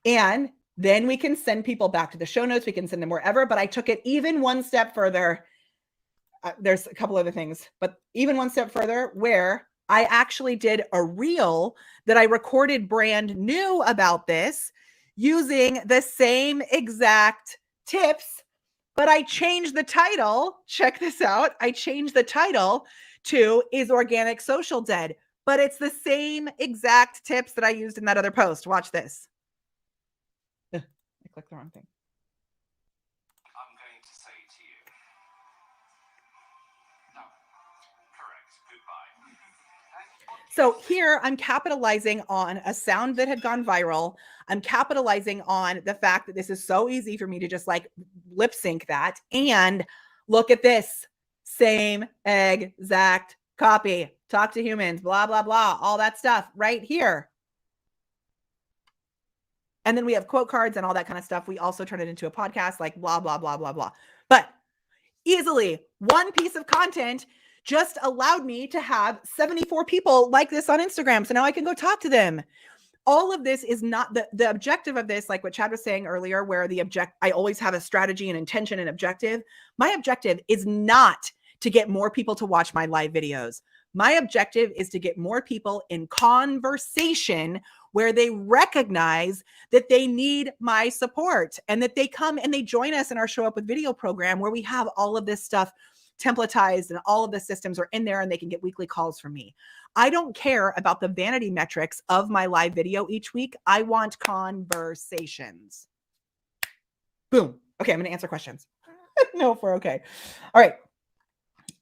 And then we can send people back to the show notes. We can send them wherever, but I took it even one step further. There's a couple other things, but even one step further where I actually did a reel that I recorded brand new about this using the same exact tips, but I changed the title. Check this out. I changed the title to Is Organic Social Dead? But it's the same exact tips that I used in that other post. Watch this. I clicked the wrong thing. I'm going to say to you, no, correct, goodbye. So here I'm capitalizing on a sound that had gone viral. I'm capitalizing on the fact that this is so easy for me to just like lip sync that. And look at this, same exact copy. Talk to humans, blah, blah, blah, all that stuff right here. And then we have quote cards and all that kind of stuff. We also turn it into a podcast, like blah, blah, blah, blah, blah. But easily one piece of content just allowed me to have 74 people like this on Instagram. So now I can go talk to them. All of this is not the objective of this, like what Chad was saying earlier, where I always have a strategy and intention and objective. My objective is not to get more people to watch my live videos. My objective is to get more people in conversation where they recognize that they need my support and that they come and they join us in our Show Up with Video program where we have all of this stuff templatized and all of the systems are in there and they can get weekly calls from me. I don't care about the vanity metrics of my live video each week. I want conversations. Boom. Okay, I'm going to answer questions. No, if we're okay. All right.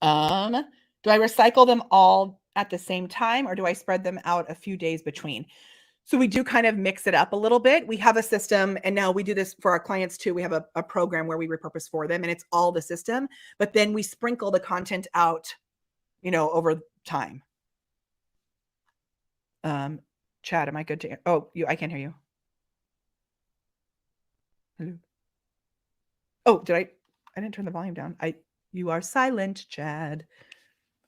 Do I recycle them all at the same time or do I spread them out a few days between? So we do kind of mix it up a little bit. We have a system, and now we do this for our clients too. We have a program where we repurpose for them, and it's all the system, but then we sprinkle the content out, over time. Chad, am I good to? Oh, I can't hear you. Hello. Oh, I didn't turn the volume down. You are silent, Chad.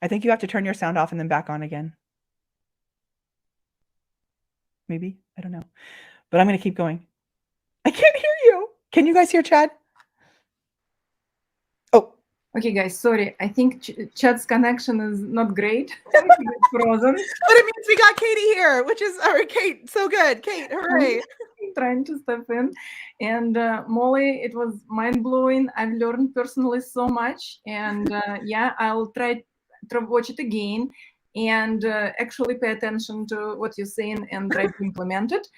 I think you have to turn your sound off and then back on again. Maybe, I don't know, but I'm going to keep going. I can't hear you. Can you guys hear Chad? Oh, okay, guys, sorry. I think Chad's connection is not great. It's frozen. But it means we got Katie here, which is, Kate, so good. Kate, hooray. Trying to step in. And Molly, it was mind-blowing. I've learned personally so much. And yeah, I'll try to watch it again and actually pay attention to what you're saying and try to implement it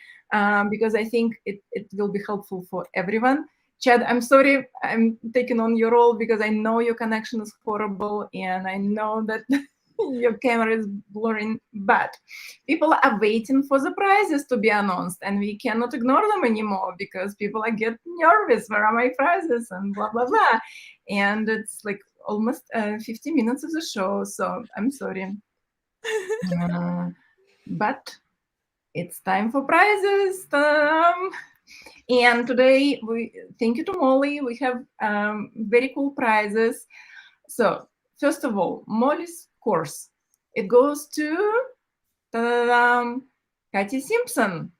because I think it will be helpful for everyone. Chad, I'm sorry I'm taking on your role because I know your connection is horrible and I know that your camera is blurring, but people are waiting for the prizes to be announced and we cannot ignore them anymore because people are getting nervous. Where are my prizes and blah, blah, blah. And it's like almost 50 minutes of the show, so I'm sorry. But it's time for prizes. And today, thank you to Molly. We have very cool prizes. So first of all, Molly's course. It goes to Katie Simpson.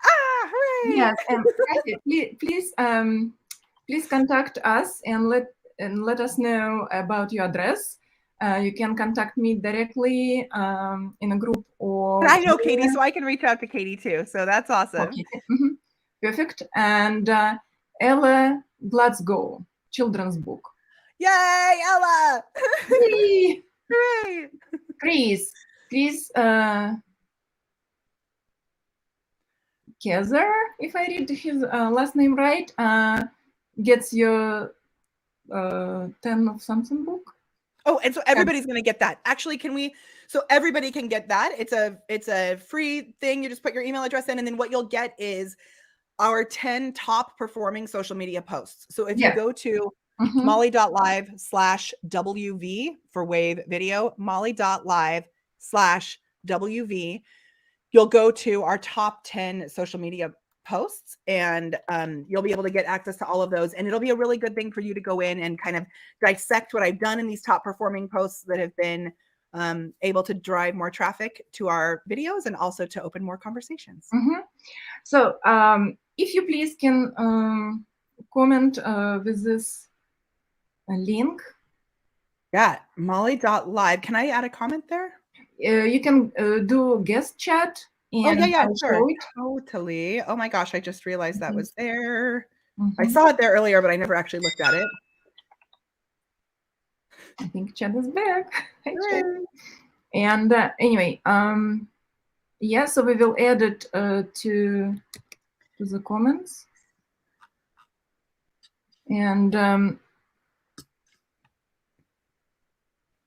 Ah, hooray! Yes, and Katie, please contact us and let us know about your address. You can contact me directly in a group or... And I know Katie, so I can reach out to Katie too. So that's awesome. Okay. Mm-hmm. Perfect. And Ella Glasgow, children's book. Yay, Ella! Yay! Hooray! Chris, Kezer, if I read his last name right, gets your 10 of something book. Oh, and so everybody's going to get that. Actually, so everybody can get that. It's a free thing. You just put your email address in, and then what you'll get is our 10 top performing social media posts. So if you go to molly.live/WV for Wave video, molly.live/WV, you'll go to our top 10 social media posts, and you'll be able to get access to all of those. And it'll be a really good thing for you to go in and kind of dissect what I've done in these top performing posts that have been able to drive more traffic to our videos and also to open more conversations. So if you please can comment with this link. Yeah, molly.live. Can I add a comment there? You can do guest chat. And sure. Totally. Oh my gosh, I just realized that was there. I saw it there earlier, but I never actually looked at it. I think Chad is back. Hi, Chad. And anyway, yeah, so we will add it to the comments. And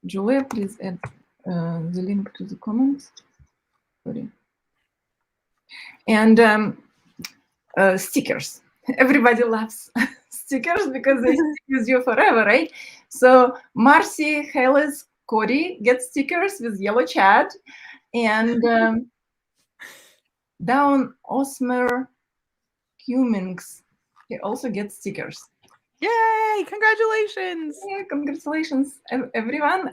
Julia, please add the link to the comments. Sorry. And stickers. Everybody loves stickers because they stick with you forever, right? So Marcy, Halis, Cody get stickers with yellow chat, and Down Osmer Cummings, he also gets stickers. Yay! Congratulations! Yeah, congratulations, everyone,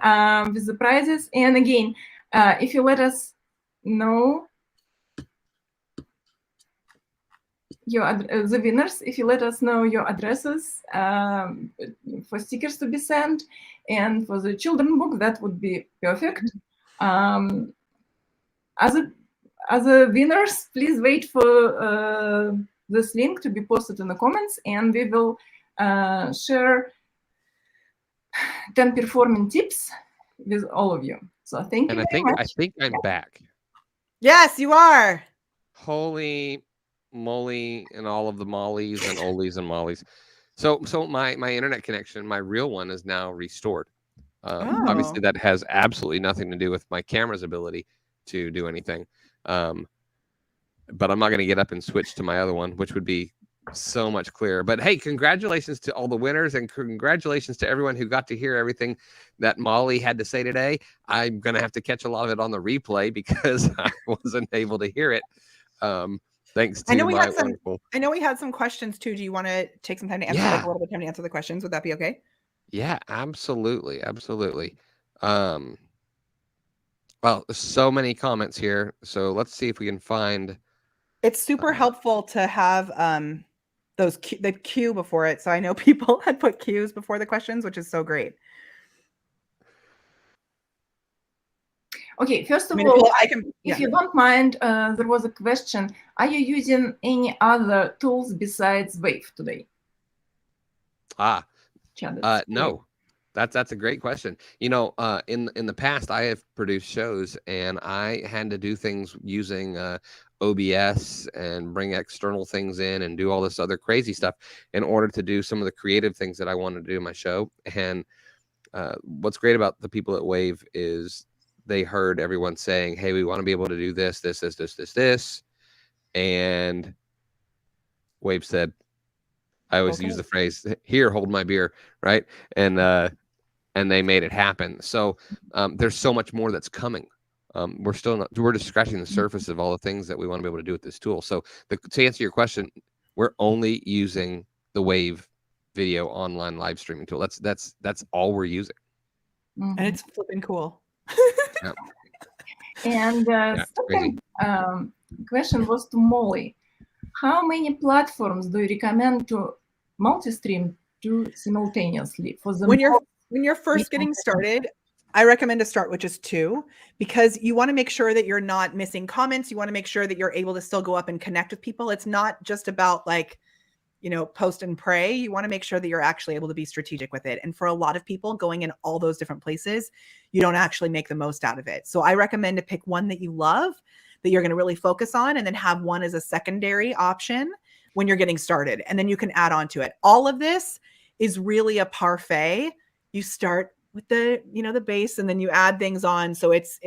with the prizes. And again, if you let us know the winners, if you let us know your addresses for stickers to be sent, and for the children book, that would be perfect. Other winners, please wait for this link to be posted in the comments, and we will share 10 performing tips with all of you. So thank you very much. I think I'm back. Yes, you are. Holy moly, and all of the mollies and olies and mollies. So my internet connection, my real one, is now restored. Obviously that has absolutely nothing to do with my camera's ability to do anything. But I'm not going to get up and switch to my other one, which would be so much clearer. But hey, congratulations to all the winners, and congratulations to everyone who got to hear everything that Molly had to say today. I'm going to have to catch a lot of it on the replay because I wasn't able to hear it. Thanks to wonderful. I know we had some questions too. Do you want to take some time to answer, like a little bit of time to answer the questions? Would that be okay? Yeah, absolutely. Absolutely. Well, there's so many comments here. So let's see if we can find. It's super helpful to have the Q before it. So I know people had put Qs before the questions, which is so great. Okay, first of all, if you don't mind, there was a question. Are you using any other tools besides Wave today? No. That's a great question. You know, in the past, I have produced shows, and I had to do things using OBS and bring external things in and do all this other crazy stuff in order to do some of the creative things that I wanted to do in my show. And what's great about the people at Wave is they heard everyone saying, hey, we want to be able to do this. And Wave said, I always use the phrase, here, hold my beer, right? And they made it happen. So there's so much more that's coming. We're just scratching the surface of all the things that we want to be able to do with this tool. So to answer your question, we're only using the Wave video online live streaming tool. That's all we're using. And it's flipping cool. Yeah. And second question was to Molly. How many platforms do you recommend to multi-stream to simultaneously for the when you're first getting started? I recommend to start with just 2, because you want to make sure that you're not missing comments. You want to make sure that you're able to still go up and connect with people. It's not just about post and pray. You want to make sure that you're actually able to be strategic with it. And for a lot of people, going in all those different places, you don't actually make the most out of it. So I recommend to pick one that you love, that you're going to really focus on, and then have one as a secondary option when you're getting started. And then you can add on to it. All of this is really a parfait. You start with the, you know, the base, and then you add things on. So it's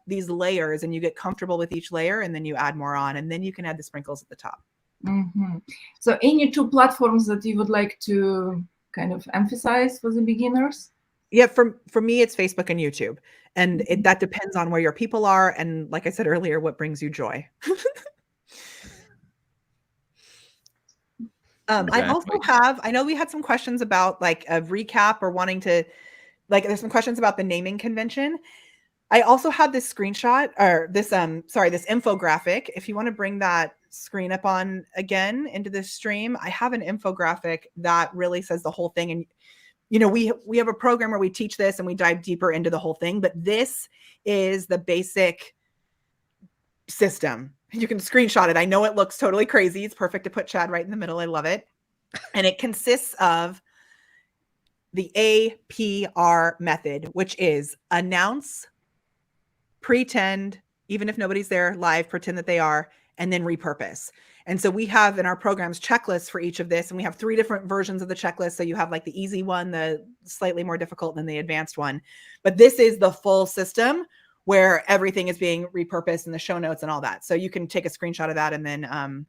these layers, and you get comfortable with each layer, and then you add more on, and then you can add the sprinkles at the top. So any two platforms that you would like to kind of emphasize for the beginners? Yeah, for me, it's Facebook and YouTube. And that depends on where your people are. And like I said earlier, what brings you joy. I also have, I know we had some questions about like a recap or wanting to, like, there's some questions about the naming convention. I also have this screenshot or this, this infographic. If you want to bring that screen up on again into this stream, I have an infographic that really says the whole thing. And, you know, we have a program where we teach this and we dive deeper into the whole thing, but this is the basic system. You can screenshot it. I know it looks totally crazy. It's perfect to put Chad right in the middle. I love it. And it consists of the APR method, which is announce, pretend, even if nobody's there live, pretend that they are, and then repurpose. And so we have in our programs checklists for each of this, and we have 3 different versions of the checklist. So you have like the easy one, the slightly more difficult, and then the advanced one. But this is the full system where everything is being repurposed in the show notes and all that. So you can take a screenshot of that and then,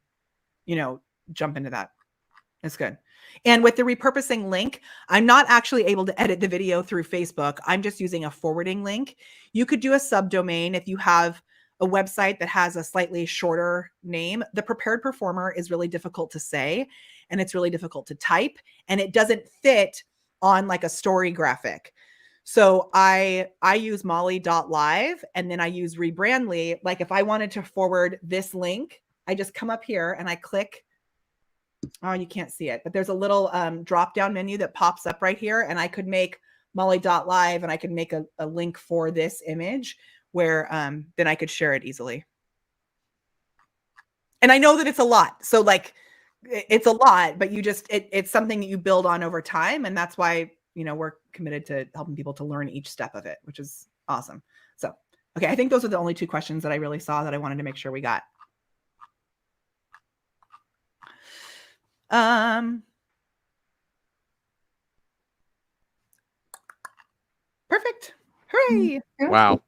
you know, jump into that. It's good. And with the repurposing link, I'm not actually able to edit the video through Facebook. I'm just using a forwarding link. You could do a subdomain if you have a website that has a slightly shorter name. The Prepared Performer is really difficult to say, and it's really difficult to type, and it doesn't fit on like a story graphic. So I use Molly.live, and then I use Rebrandly. Like if I wanted to forward this link, I just come up here and I click. Oh, you can't see it, but there's a little drop-down menu that pops up right here, and I could make Molly.live, and I could make a link for this image where then I could share it easily. And I know that it's a lot. So like it's a lot, but you just, it's something that you build on over time. And that's why, you know, we're committed to helping people to learn each step of it, which is awesome. So, okay. I think those are the only 2 questions that I really saw that I wanted to make sure we got. Perfect. Hooray. Wow.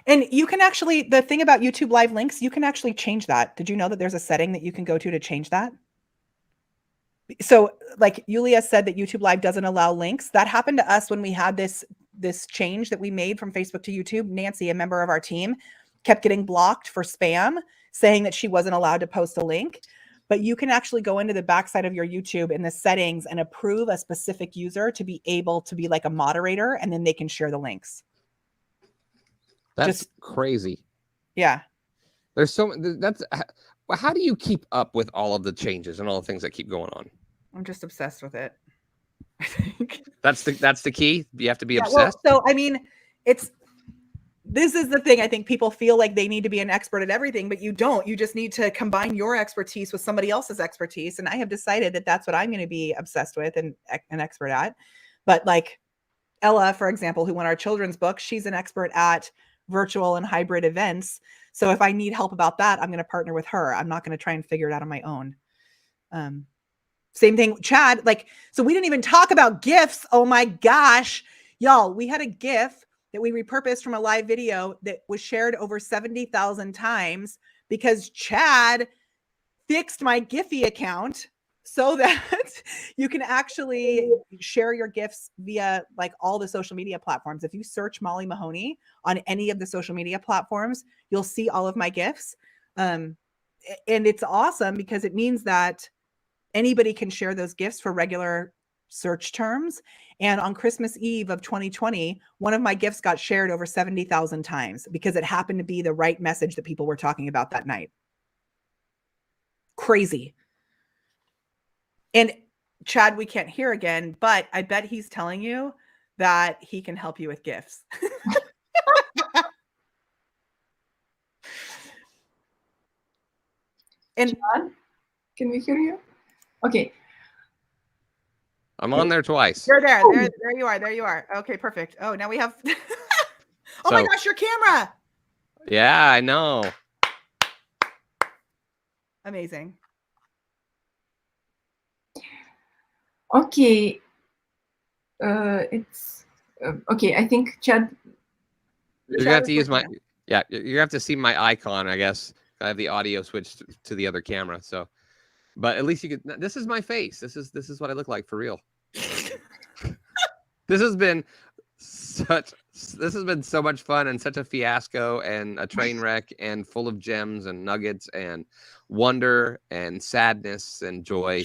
And you can actually, the thing about YouTube live links, you can actually change that. Did you know that there's a setting that you can go to change that? So like Yulia said that YouTube live doesn't allow links. That happened to us when we had this change that we made from Facebook to YouTube. Nancy, a member of our team, kept getting blocked for spam, saying that she wasn't allowed to post a link. But you can actually go into the backside of your YouTube in the settings and approve a specific user to be able to be like a moderator, and then they can share the links. That's crazy. Yeah. There's so that's how do you keep up with all of the changes and all the things that keep going on? I'm just obsessed with it. I think that's the key. You have to be obsessed. Well, so I mean, this is the thing. I think people feel like they need to be an expert at everything, but you don't. You just need to combine your expertise with somebody else's expertise. And I have decided that that's what I'm going to be obsessed with and an expert at. But like Ella, for example, who won our children's book, she's an expert at virtual and hybrid events. So if I need help about that, I'm going to partner with her. I'm not going to try and figure it out on my own. Same thing, Chad. Like, so we didn't even talk about GIFs. Oh my gosh, y'all, we had a GIF that we repurposed from a live video that was shared over 70,000 times because Chad fixed my Giphy account so that you can actually share your GIFs via like all the social media platforms. If you search Molly Mahoney on any of the social media platforms, you'll see all of my GIFs. And it's awesome because it means that anybody can share those GIFs for regular search terms. And on Christmas Eve of 2020, one of my GIFs got shared over 70,000 times because it happened to be the right message that people were talking about that night. Crazy. And Chad, we can't hear again, but I bet he's telling you that he can help you with GIFs. And Chad, can we hear you? Okay. I'm on there twice. You're there. There you are. There you are. Okay, perfect. Oh, now we have. Oh my gosh, your camera. Yeah, I know. Amazing. Okay. It's okay. I think Chad. You're gonna have to use my you're gonna have to see my icon, I guess. I have the audio switched to the other camera, so but at least you could. This is my face. This is what I look like for real. This has been so much fun and such a fiasco and a train wreck and full of gems and nuggets and wonder and sadness and joy.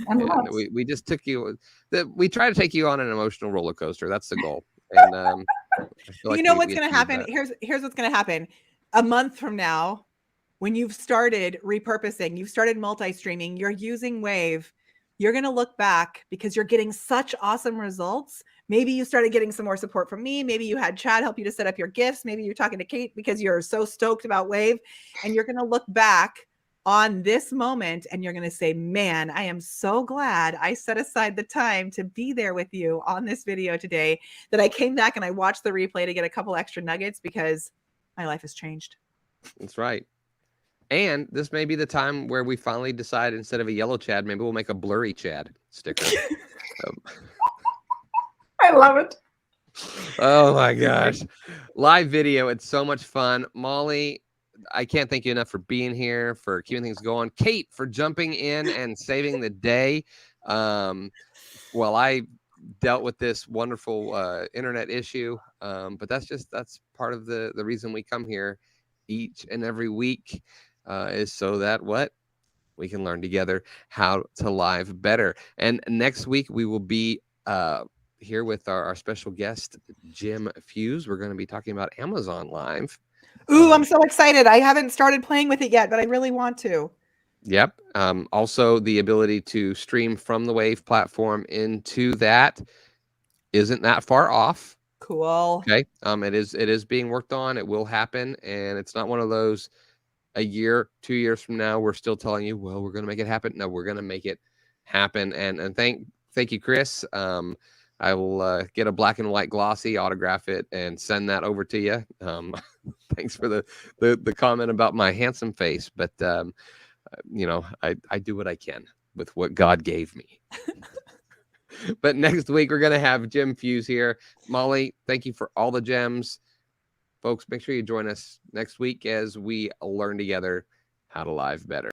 And we just took you. We try to take you on an emotional roller coaster. That's the goal. And you know what's going to happen? Here's what's going to happen. A month from now, when you've started repurposing, you've started multi-streaming, you're using Wave, you're going to look back because you're getting such awesome results. Maybe you started getting some more support from me. Maybe you had Chad help you to set up your gifts. Maybe you're talking to Kate because you're so stoked about Wave, and you're going to look back on this moment and you're going to say, man, I am so glad I set aside the time to be there with you on this video today, that I came back and I watched the replay to get a couple extra nuggets because my life has changed. That's right. And this may be the time where we finally decide, instead of a yellow Chad, maybe we'll make a blurry Chad sticker. I love it. Oh my gosh. Live video. It's so much fun. Molly, I can't thank you enough for being here, for keeping things going. Kate, for jumping in and saving the day. While I dealt with this wonderful internet issue. But that's part of the reason we come here each and every week, is so that we can learn together how to live better. And next week we will be here with our special guest, Jim Fuse. We're going to be talking about Amazon Live. Ooh, I'm so excited. I haven't started playing with it yet, but I really want to. Yep. Also, the ability to stream from the Wave platform into that isn't that far off. Cool. Okay. It is being worked on. It will happen, and it's not one of those a year, 2 years from now we're still telling you, well, we're going to make it happen. No, we're going to make it happen. And thank you, Chris. I will get a black and white glossy, autograph it, and send that over to you. Thanks for the comment about my handsome face, but I do what I can with what God gave me. But next week we're gonna have Jim Fuse here. Molly, thank you for all the gems. Folks, make sure you join us next week as we learn together how to live better.